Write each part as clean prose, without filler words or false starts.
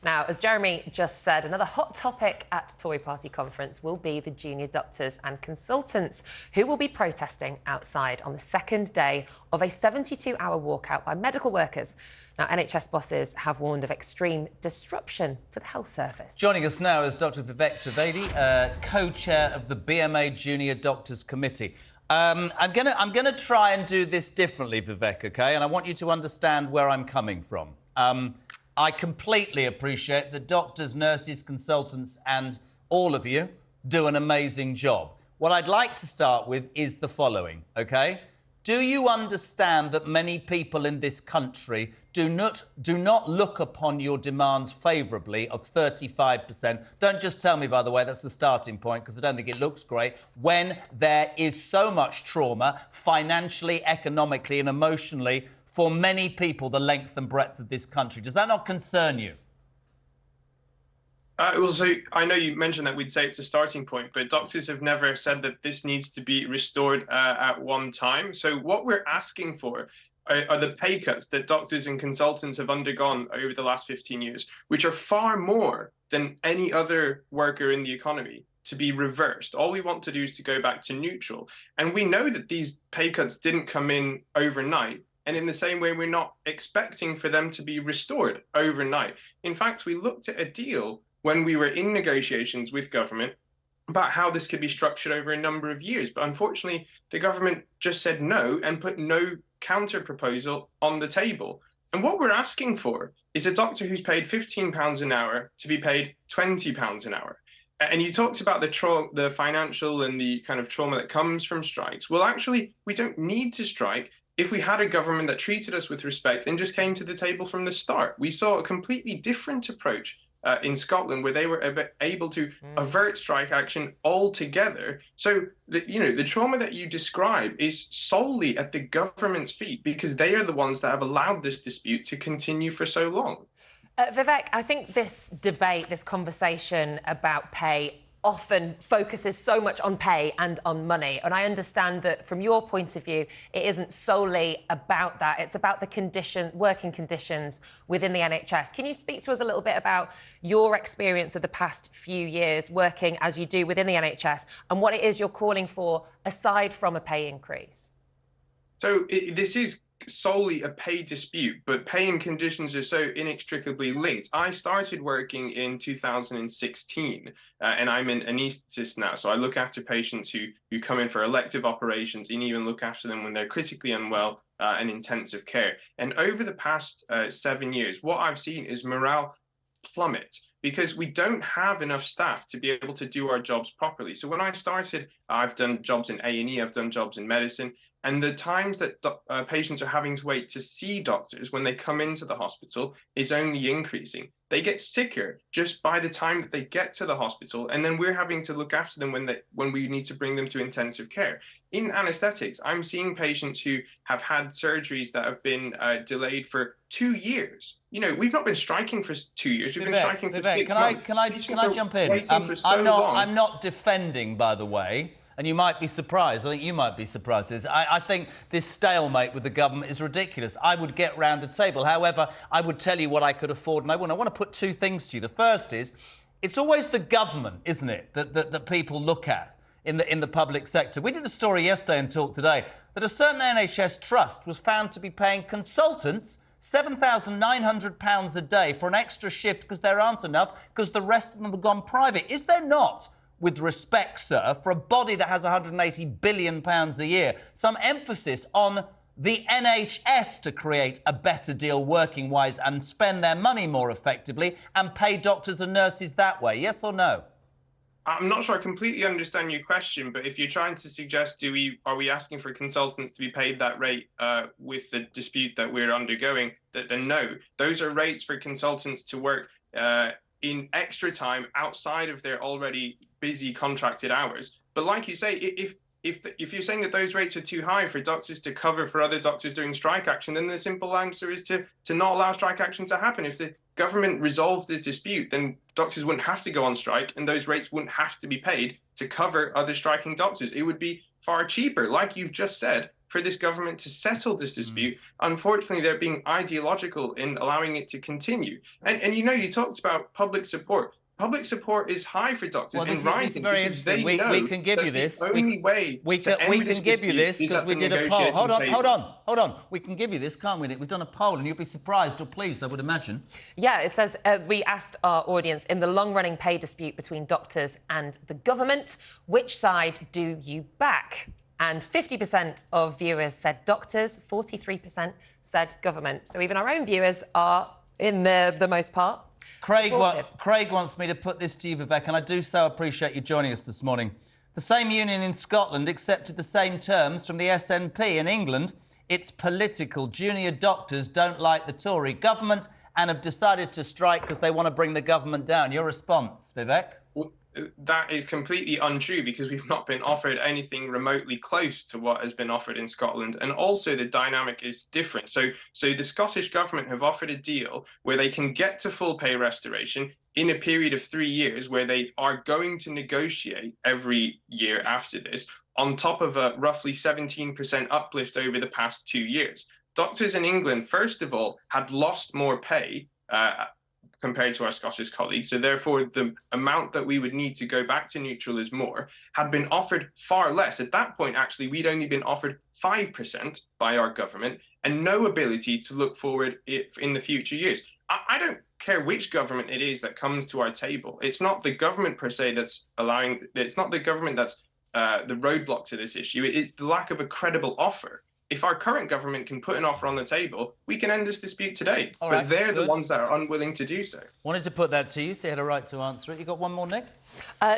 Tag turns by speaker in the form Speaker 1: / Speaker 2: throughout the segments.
Speaker 1: Now, as Jeremy just said, another hot topic at Tory Party conference will be the junior doctors and consultants who will be protesting outside on the second day of a 72-hour walkout by medical workers. Now, NHS bosses have warned of extreme disruption to the health service.
Speaker 2: Joining us now is Dr. Vivek Trivedi, co-chair of the BMA Junior Doctors Committee. I'm gonna try and do this differently, Vivek, OK? And I want you to understand where I'm coming from. I completely appreciate that doctors, nurses, consultants and all of you do an amazing job. What I'd like to start with is the following, OK? Do you understand that many people in this country do not look upon your demands favourably of 35%? Don't just tell me, by the way, that's the starting point, because I don't think it looks great, when there is so much trauma, financially, economically and emotionally, for many people, the length and breadth of this country. Does that not concern you?
Speaker 3: So I know you mentioned that we'd say it's a starting point, but doctors have never said that this needs to be restored at one time. So what we're asking for are the pay cuts that doctors and consultants have undergone over the last 15 years, which are far more than any other worker in the economy, to be reversed. All we want to do is to go back to neutral. And we know that these pay cuts didn't come in overnight. And in the same way, we're not expecting for them to be restored overnight. In fact, we looked at a deal when we were in negotiations with government about how this could be structured over a number of years. But unfortunately, the government just said no and put no counter proposal on the table. And what we're asking for is a doctor who's paid £15 an hour to be paid £20 an hour. And you talked about the financial and the kind of trauma that comes from strikes. Well, actually, we don't need to strike if we had a government that treated us with respect and just came to the table from the start. We saw a completely different approach in Scotland, where they were able to avert strike action altogether. So, the trauma that you describe is solely at the government's feet, because they are the ones that have allowed this dispute to continue for so long.
Speaker 1: Vivek, I think this debate, this conversation about pay often focuses so much on pay and on money. And I understand that from your point of view, it isn't solely about that. It's about the working conditions within the NHS. Can you speak to us a little bit about your experience of the past few years working as you do within the NHS and what it is you're calling for aside from a pay increase?
Speaker 3: So this is solely a pay dispute, but pay and conditions are so inextricably linked. I started working in 2016, and I'm an anaesthetist now. So I look after patients who come in for elective operations, and even look after them when they're critically unwell and intensive care. And over the past 7 years, what I've seen is morale plummet, because we don't have enough staff to be able to do our jobs properly. So when I started, I've done jobs in A&E, I've done jobs in medicine, and the times that patients are having to wait to see doctors when they come into the hospital is only increasing. They get sicker just by the time that they get to the hospital, and then we're having to look after them when we need to bring them to intensive care. In anaesthetics, I'm seeing patients who have had surgeries that have been delayed for 2 years. We've not been striking for 2 years. We've been striking for 6 months.
Speaker 2: Can I jump in? I'm not defending, by the way. And you might be surprised. I think you might be surprised. I think this stalemate with the government is ridiculous. I would get round a table. However, I would tell you what I could afford and I wouldn't. I want to put two things to you. The first is, it's always the government, isn't it, that people look at in the public sector. We did a story yesterday in Talk Today that a certain NHS trust was found to be paying consultants £7,900 a day for an extra shift because there aren't enough, because the rest of them have gone private. Is there not, with respect, sir, for a body that has £180 billion a year, some emphasis on the NHS to create a better deal working-wise and spend their money more effectively and pay doctors and nurses that way? Yes or no?
Speaker 3: I'm not sure I completely understand your question, but if you're trying to suggest, are we asking for consultants to be paid that rate with the dispute that we're undergoing, then no. Those are rates for consultants to work in extra time outside of their already busy contracted hours. But like you say, if you're saying that those rates are too high for doctors to cover for other doctors doing strike action, then the simple answer is to not allow strike action to happen. If the government resolved this dispute, then doctors wouldn't have to go on strike and those rates wouldn't have to be paid to cover other striking doctors. It would be far cheaper, like you've just said, for this government to settle this dispute. Unfortunately, they're being ideological in allowing it to continue. And you know, you talked about public support. Public support is high for doctors.
Speaker 2: Well, this is very interesting. We can give you this.
Speaker 3: The only way
Speaker 2: we can give you this because we did a poll. Hold on. We can give you this, can't we, Nick? We've done a poll and you'll be surprised or pleased, I would imagine.
Speaker 1: Yeah, it says we asked our audience, in the long-running pay dispute between doctors and the government, which side do you back? And 50% of viewers said doctors, 43% said government. So even our own viewers are, in the most part,
Speaker 2: Craig wants me to put this to you, Vivek, and I do so appreciate you joining us this morning. The same union in Scotland accepted the same terms from the SNP. In England, it's political. Junior doctors don't like the Tory government and have decided to strike because they want to bring the government down. Your response, Vivek?
Speaker 3: That is completely untrue, because we've not been offered anything remotely close to what has been offered in Scotland. And also the dynamic is different. So the Scottish government have offered a deal where they can get to full pay restoration in a period of 3 years, where they are going to negotiate every year after this, on top of a roughly 17% uplift over the past 2 years. Doctors in England, first of all, had lost more pay compared to our Scottish colleagues. So therefore, the amount that we would need to go back to neutral is more, had been offered far less. At that point, actually, we'd only been offered 5% by our government and no ability to look forward in the future years. I don't care which government it is that comes to our table. It's not the government per se that's it's not the government that's the roadblock to this issue. It's the lack of a credible offer. If our current government can put an offer on the table, we can end this dispute today.
Speaker 2: All right,
Speaker 3: but they're the ones that are unwilling to do so.
Speaker 2: Wanted to put that to you, so you had a right to answer it. You got one more, Nick?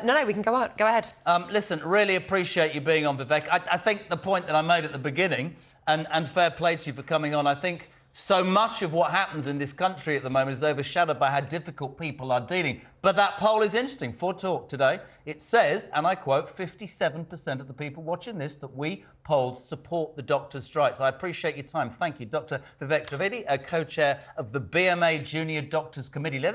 Speaker 1: No, we can go on. Go ahead.
Speaker 2: Listen, really appreciate you being on, Vivek. I think the point that I made at the beginning, and fair play to you for coming on, I think so much of what happens in this country at the moment is overshadowed by how difficult people are dealing. But that poll is interesting. For Talk today, it says, and I quote, 57% of the people watching this that we polled support the doctors' strikes. I appreciate your time. Thank you, Dr. Vivek Trivedi, co-chair of the BMA Junior Doctors Committee. Let us